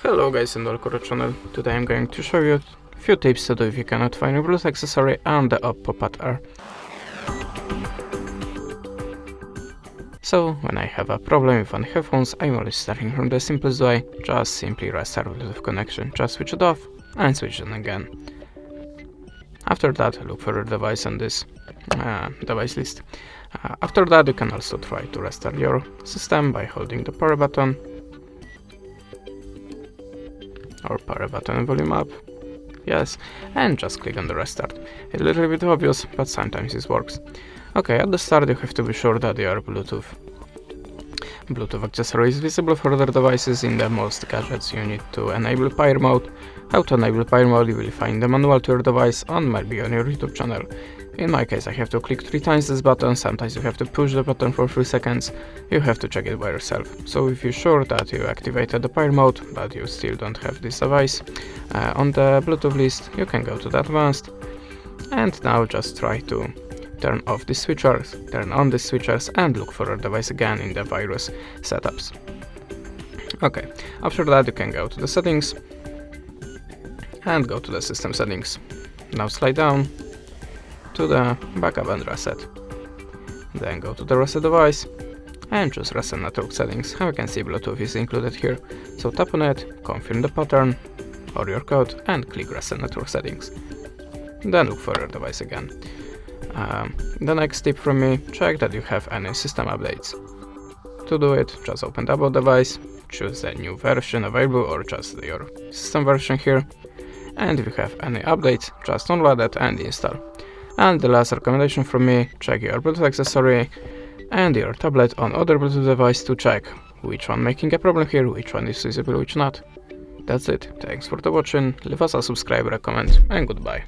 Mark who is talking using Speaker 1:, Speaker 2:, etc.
Speaker 1: Hello guys and welcome to the channel. Today I'm going to show you a few tips to do if you cannot find your Bluetooth accessory on the OPPO Pad Air. So when I have a problem with one headphones, I'm always starting from the simplest way. Just simply restart Bluetooth connection, just switch it off and switch it on again. After that, look for your device on this device list. After that, you can also try to restart your system by holding the power button or power button and volume up, yes, and just click on the restart. It's a little bit obvious, but sometimes it works. Okay, at the start you have to be sure that your Bluetooth accessory is visible for other devices. In the most gadgets you need to enable pair mode. How to enable pair mode you will find the manual to your device and maybe on your YouTube channel. In my case I have to click 3 times this button, sometimes you have to push the button for 3 seconds, you have to check it by yourself. So if you're sure that you activated the pair mode but you still don't have this device on the Bluetooth list, you can go to the advanced and now just try to turn off the switchers, turn on the switchers and look for your device again in the virus setups. Okay, after that you can go to the settings and go to the system settings. Now slide down to the backup and reset. Then go to the reset device and choose reset network settings. How you can see Bluetooth is included here. So tap on it, confirm the pattern or your code and click reset network settings. Then look for your device again. The next tip from me, check that you have any system updates. To do it, just open the About device, choose the new version available or just your system version here. And if you have any updates, just download it and install. And the last recommendation from me, check your Bluetooth accessory and your tablet on other Bluetooth device to check which one making a problem here, which one is visible, which not. That's it. Thanks for the watching, leave us a subscribe, comment and goodbye.